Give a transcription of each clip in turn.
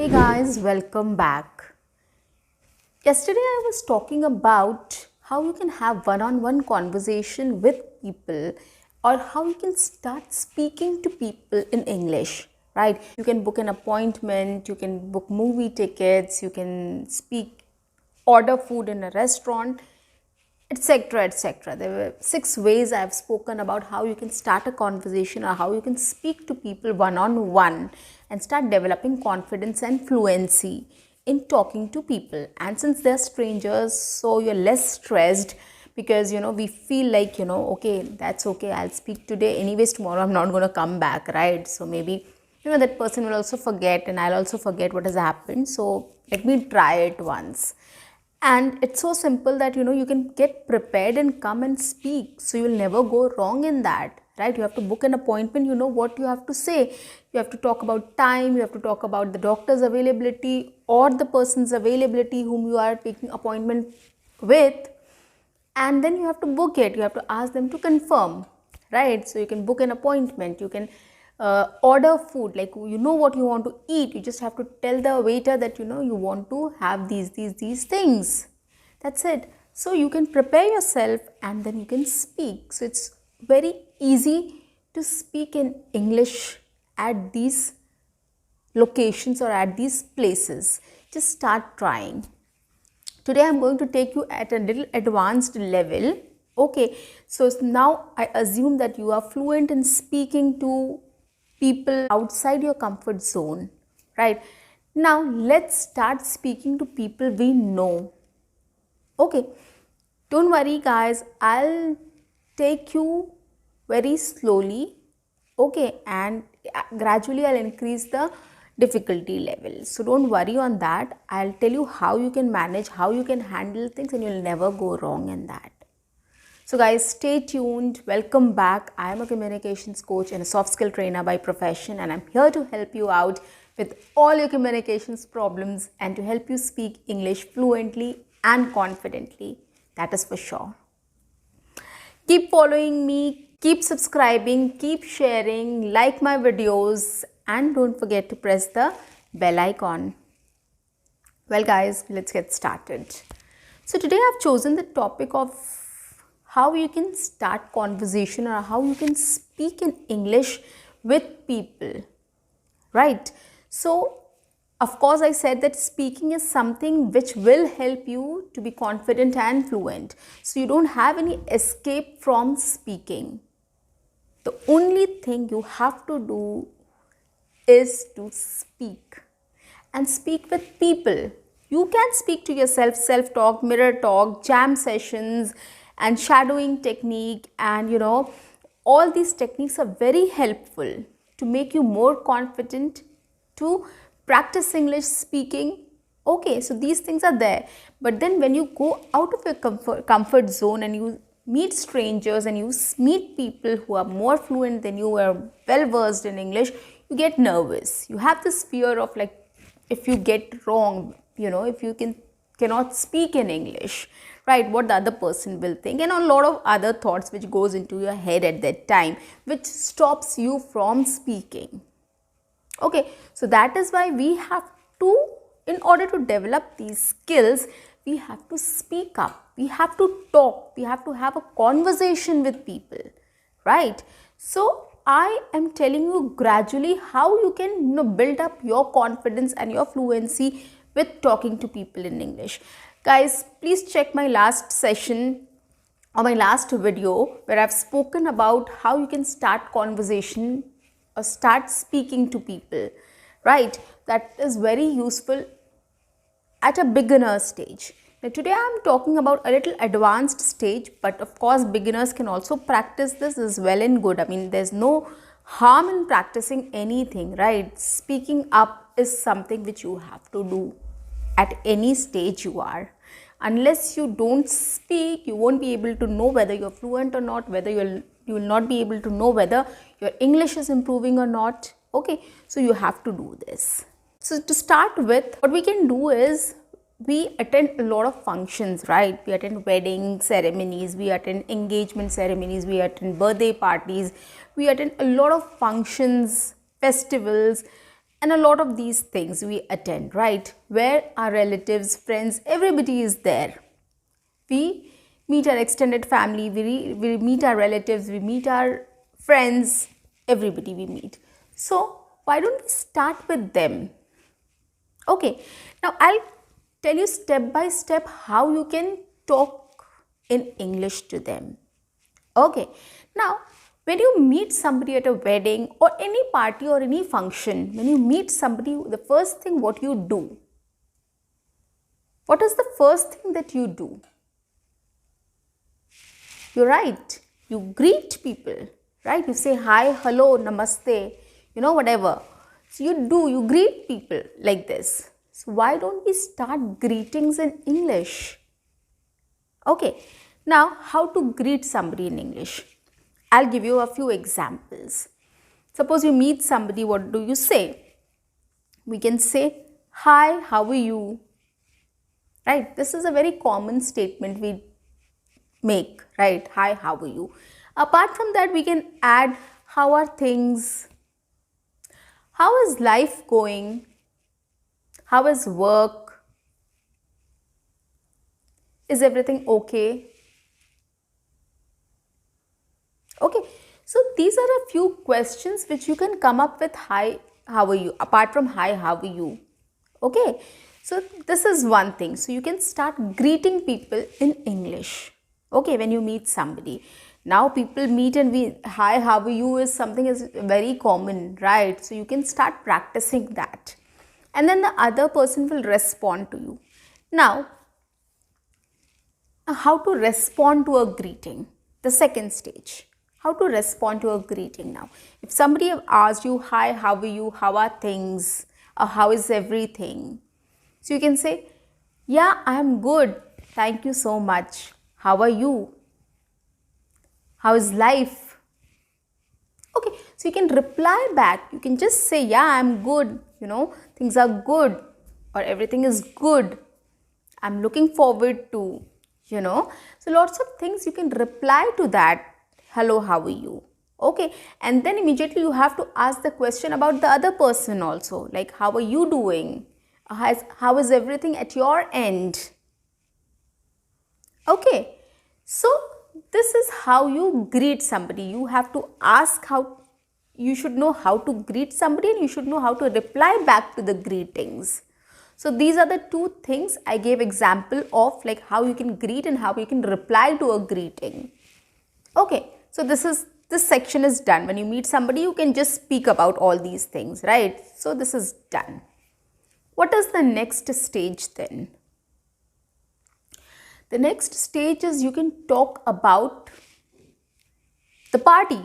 Hey guys, welcome back. Yesterday I was talking about how you can have one-on-one conversation with people or how you can start speaking to people in English, right? You can book an appointment, you can book movie tickets, you can order food in a restaurant, etc. etc. There were 6 ways I've spoken about how you can start a conversation or how you can speak to people one on one and start developing confidence and fluency in talking to people. And since they're strangers, so you're less stressed because we feel like okay, that's okay, I'll speak today anyways, tomorrow I'm not going to come back, right? So maybe that person will also forget and I'll also forget what has happened, so let me try it once. And it's so simple that you can get prepared and come and speak, so you'll never go wrong in that, right? You have to book an appointment, you know what you have to say. You have to talk about time, you have to talk about the doctor's availability or the person's availability whom you are taking appointment with, and then you have to book it. You have to ask them to confirm, right? So you can book an appointment, you can order food, like what you want to eat. You just have to tell the waiter that you want to have these things. That's it. So you can prepare yourself and then you can speak. So it's very easy to speak in English at these locations or at these places. Just start trying. Today I'm going to take you at a little advanced level. Okay, so now I assume that you are fluent in speaking to people outside your comfort zone, right? Now let's start speaking to people we know. Okay, don't worry guys, I'll take you very slowly, okay, and gradually I'll increase the difficulty level. So don't worry on that. I'll tell you how you can manage, how you can handle things, and you'll never go wrong in that. So guys, stay tuned. Welcome back. I am a communications coach and a soft skill trainer by profession, and I'm here to help you out with all your communications problems and to help you speak English fluently and confidently. That is for sure. Keep following me, keep subscribing, keep sharing, like my videos, and don't forget to press the bell icon. Well guys, let's get started. So today I've chosen the topic of how you can start conversation or how you can speak in English with people, right? So of course I said that speaking is something which will help you to be confident and fluent. So you don't have any escape from speaking. The only thing you have to do is to speak and speak with people. You can speak to yourself, self-talk, mirror talk, jam sessions and shadowing technique, and all these techniques are very helpful to make you more confident to practice English speaking. Okay, so these things are there, but then when you go out of your comfort zone and you meet strangers and you meet people who are more fluent than you, are well versed in English, you get nervous. You have this fear of, like, if you get wrong, if you cannot speak in English, right, what the other person will think, and a lot of other thoughts which goes into your head at that time, which stops you from speaking. Okay, so that is why we have to, in order to develop these skills, we have to speak up, we have to talk, we have to have a conversation with people, right? So I am telling you gradually how you can build up your confidence and your fluency with talking to people in English. Guys, please check my last session or my last video where I've spoken about how you can start conversation or start speaking to people, right? That is very useful at a beginner stage. Now today I am talking about a little advanced stage, but of course beginners can also practice this as well and good. I mean, there's no harm in practicing anything, right? Speaking up is something which you have to do at any stage you are. Unless you don't speak, you won't be able to know whether you're fluent or not, whether you will not be able to know whether your English is improving or not. Okay, so you have to do this. So to start with, what we can do is we attend a lot of functions, right? We attend wedding ceremonies, we attend engagement ceremonies, we attend birthday parties, we attend a lot of functions, festivals, And a lot of these things we attend, right? Where our relatives, friends, everybody is there. We meet our extended family, we meet our relatives, we meet our friends, everybody we meet. So why don't we start with them? Okay, now I'll tell you step by step how you can talk in English to them. Okay, now when you meet somebody at a wedding or any party or any function, when you meet somebody, the first thing what you do? What is the first thing that you do? You're right, you greet people, right? You say hi, hello, namaste, whatever. So you greet people like this. So why don't we start greetings in English? Okay, now how to greet somebody in English? I'll give you a few examples. Suppose you meet somebody, what do you say? We can say, hi, how are you? Right, this is a very common statement we make, right? Hi, how are you? Apart from that, we can add, how are things? How is life going? How is work? Is everything okay? Okay, so these are a few questions which you can come up with. Hi, how are you? Apart from hi, how are you? Okay, so this is one thing. So you can start greeting people in English. Okay, when you meet somebody. Now people meet and hi, how are you is something is very common, right? So you can start practicing that. And then the other person will respond to you. Now, how to respond to a greeting? The second stage. How to respond to a greeting now. If somebody have asked you, hi, how are you? How are things? Or how is everything? So you can say, yeah, I am good. Thank you so much. How are you? How is life? Okay, so you can reply back. You can just say, yeah, I'm good. Things are good or everything is good. I'm looking forward to, So lots of things you can reply to that. Hello, how are you? Okay, and then immediately you have to ask the question about the other person also. Like, how are you doing? How is everything at your end? Okay, so this is how you greet somebody. You have to ask how, you should know how to greet somebody and you should know how to reply back to the greetings. So these are the two things I gave example of, like how you can greet and how you can reply to a greeting. Okay, so this section is done. When you meet somebody, you can just speak about all these things, right? So this is done. What is the next stage then? The next stage is you can talk about the party.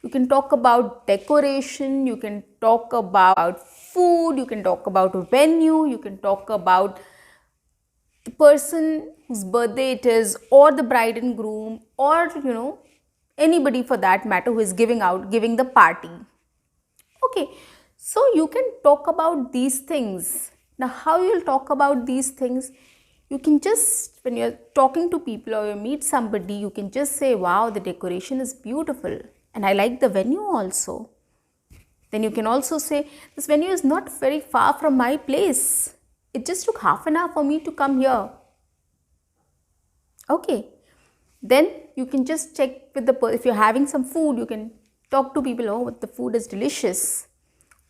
You can talk about decoration, you can talk about food, you can talk about venue, you can talk about the person whose birthday it is, or the bride and groom, or anybody for that matter who is giving the party. Okay, so you can talk about these things. Now how you will talk about these things? You can just, when you're talking to people or you meet somebody, you can just say, wow, the decoration is beautiful and I like the venue also. Then you can also say, this venue is not very far from my place. It just took half an hour for me to come here. Okay. Then you can just check with if you're having some food, you can talk to people, oh, the food is delicious.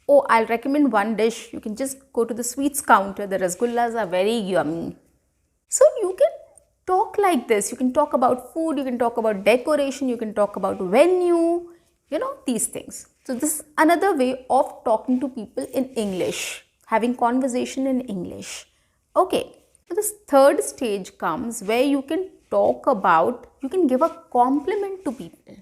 Oh, I'll recommend one dish. You can just go to the sweets counter. The rasgullas are very yummy. So you can talk like this. You can talk about food, you can talk about decoration, you can talk about venue, these things. So this is another way of talking to people in English, having conversation in English. Okay, so this third stage comes where you can talk about, you can give a compliment to people,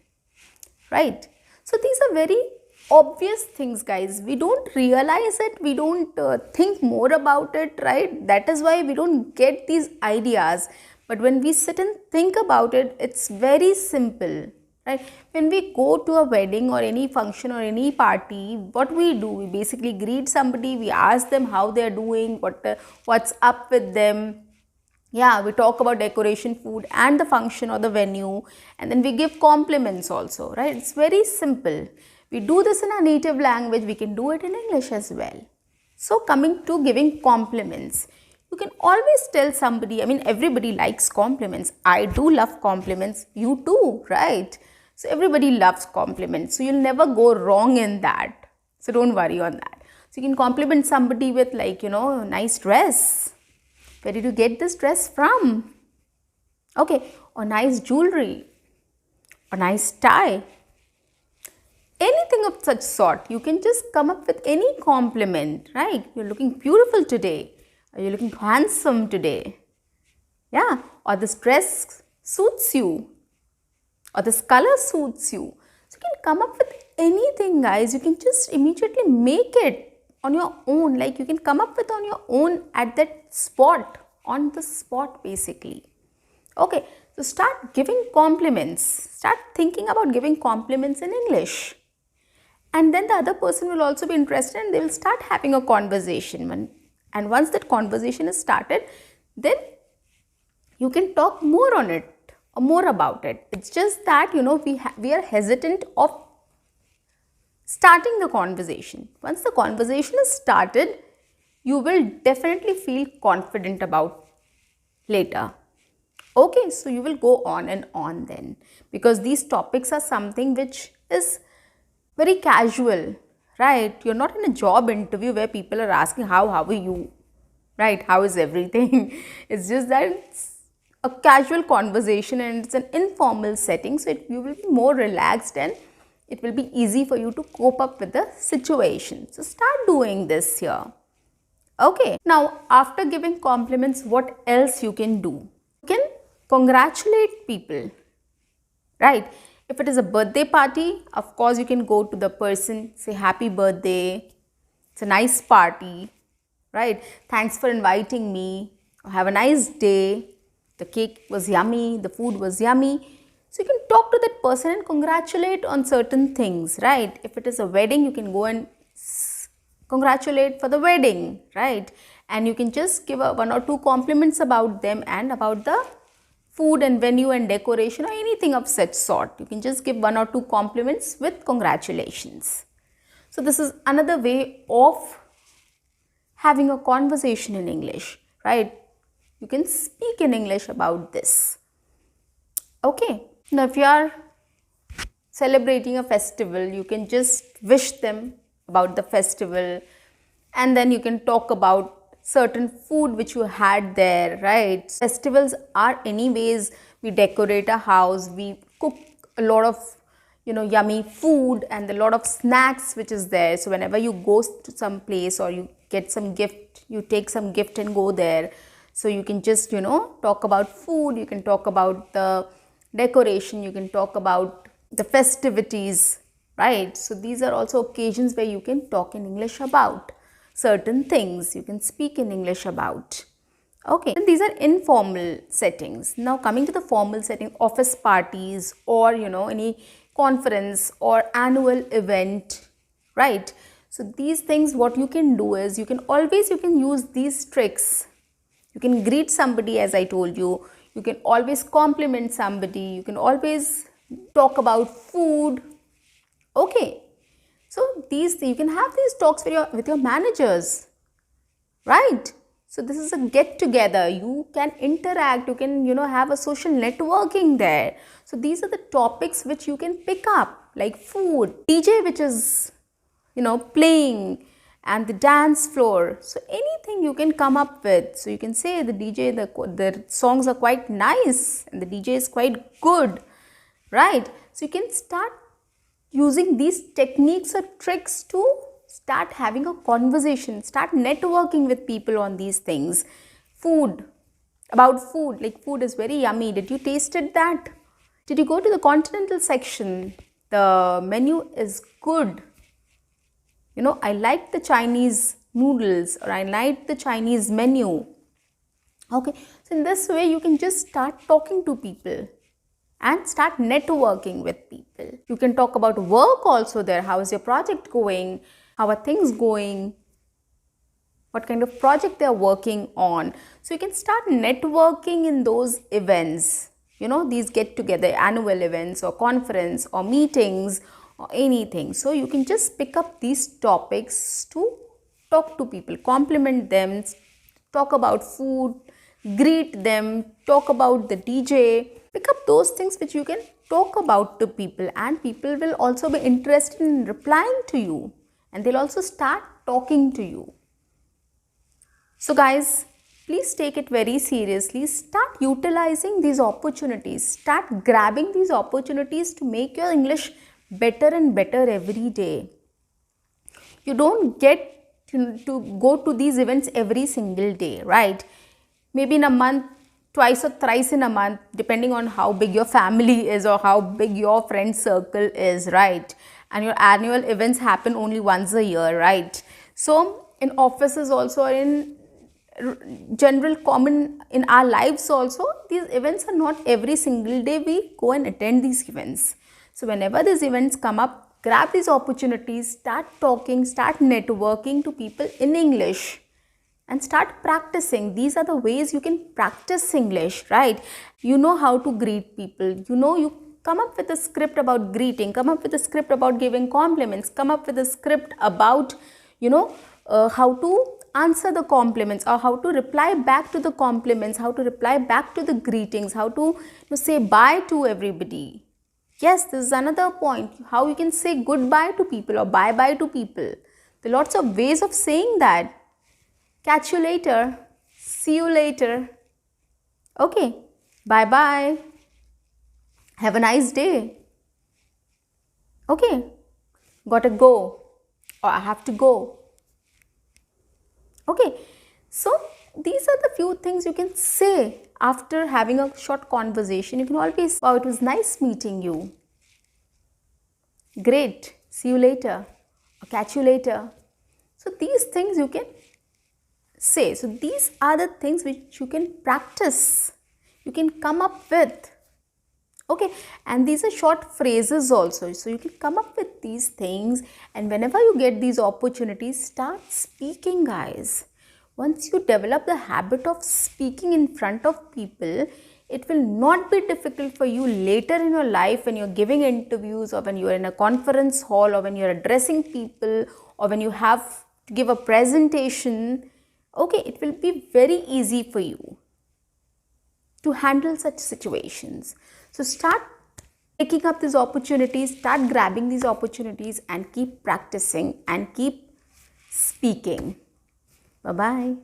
right? So these are very obvious things, guys. We don't realize it, we don't think more about it, right? That is why we don't get these ideas. But when we sit and think about it, it's very simple, right? When we go to a wedding or any function or any party, what we do, we basically greet somebody, we ask them how they're doing, what's up with them. Yeah, we talk about decoration, food and the function or the venue, and then we give compliments also, right? It's very simple. We do this in our native language, we can do it in English as well. So coming to giving compliments, you can always tell somebody, I mean, everybody likes compliments. I do love compliments, you too, right? So everybody loves compliments, so you'll never go wrong in that. So don't worry on that. So you can compliment somebody with, like, nice dress. Where did you get this dress from? Okay, or nice jewelry, or nice tie. Anything of such sort. You can just come up with any compliment, right? You're looking beautiful today. Or you're looking handsome today. Yeah, or this dress suits you. Or this color suits you. So you can come up with anything, guys. You can just immediately make it on your own. Like, you can come up with on your own at that spot. On the spot, basically. Okay, so start giving compliments. Start thinking about giving compliments in English. And then the other person will also be interested and they will start having a conversation. And once that conversation is started, then you can talk more on it or more about it. It's just that, we are hesitant of starting the conversation. Once the conversation is started, you will definitely feel confident about later. Okay, so you will go on and on then, because these topics are something which is very casual, right? You're not in a job interview where people are asking, how are you, right? How is everything? It's just that it's a casual conversation and it's an informal setting, so you will be more relaxed and it will be easy for you to cope up with the situation. So start doing this here. Okay, now after giving compliments, what else you can do? You can congratulate people, right? If it is a birthday party, of course you can go to the person, say happy birthday, it's a nice party, right? Thanks for inviting me, have a nice day, the cake was yummy, the food was yummy. So you can talk to that person and congratulate on certain things, right? If it is a wedding, you can go and congratulate for the wedding, right? And you can just give one or two compliments about them and about the food and venue and decoration or anything of such sort. You can just give one or two compliments with congratulations. So this is another way of having a conversation in English, right? You can speak in English about this. Okay. Now if you are celebrating a festival, you can just wish them about the festival, and then you can talk about certain food which you had there, right? Festivals are anyways, we decorate a house, we cook a lot of yummy food and a lot of snacks which is there. So whenever you go to some place or you get some gift, you take some gift and go there. So you can just talk about food, you can talk about the decoration, you can talk about the festivities, right? So these are also occasions where you can talk in English about certain things, you can speak in English about. Okay, and these are informal settings. Now coming to the formal setting, office parties or any conference or annual event, right? So these things, what you can do is you can use these tricks. You can greet somebody, as I told you. You can always compliment somebody. You can always talk about food. Okay. So you can have these talks with your managers, right? So this is a get together. You can interact. You can have a social networking there. So these are the topics which you can pick up, like food, DJ which is playing, and the dance floor. So anything you can come up with. So you can say the DJ, the songs are quite nice and the DJ is quite good, right? So you can start using these techniques or tricks to start having a conversation, start networking with people on these things. Food, about food, like food is very yummy. Did you tasted that? Did you go to the continental section? The menu is good. I like the Chinese noodles, or I like the Chinese menu. Okay, so in this way you can just start talking to people and start networking with people. You can talk about work also there. How is your project going? How are things going? What kind of project they are working on? So you can start networking in those events. These get together, annual events or conference or meetings or anything. So you can just pick up these topics to talk to people, compliment them, talk about food, greet them, talk about the DJ. Pick up those things which you can talk about to people, and people will also be interested in replying to you, and they'll also start talking to you. So guys, please take it very seriously. Start utilizing these opportunities. Start grabbing these opportunities to make your English better and better every day. You don't get to go to these events every single day, right? Maybe in a month, twice or thrice in a month, depending on how big your family is or how big your friend circle is, right? And your annual events happen only once a year, right? So in offices also, or in general common in our lives also, these events are not every single day we go and attend these events. So whenever these events come up, grab these opportunities, start talking, start networking to people in English, and start practicing. These are the ways you can practice English, right? You know how to greet people. You come up with a script about greeting, come up with a script about giving compliments, come up with a script about, how to answer the compliments, or how to reply back to the compliments, how to reply back to the greetings, how to say bye to everybody. Yes, this is another point, how you can say goodbye to people or bye bye to people. There are lots of ways of saying that. Catch you later. See you later. Okay. Bye bye. Have a nice day. Okay. Gotta go. Or I have to go. Okay. So these are the few things you can say after having a short conversation. You can always, wow, it was nice meeting you. Great. See you later. Or catch you later. So these things you can say. So these are the things which you can practice, you can come up with. Okay, and these are short phrases also, so you can come up with these things, and whenever you get these opportunities, start speaking, guys. Once you develop the habit of speaking in front of people, it will not be difficult for you later in your life when you're giving interviews, or when you're in a conference hall, or when you're addressing people, or when you have to give a presentation. Okay, it will be very easy for you to handle such situations. So start taking up these opportunities, start grabbing these opportunities, and keep practicing and keep speaking. Bye-bye.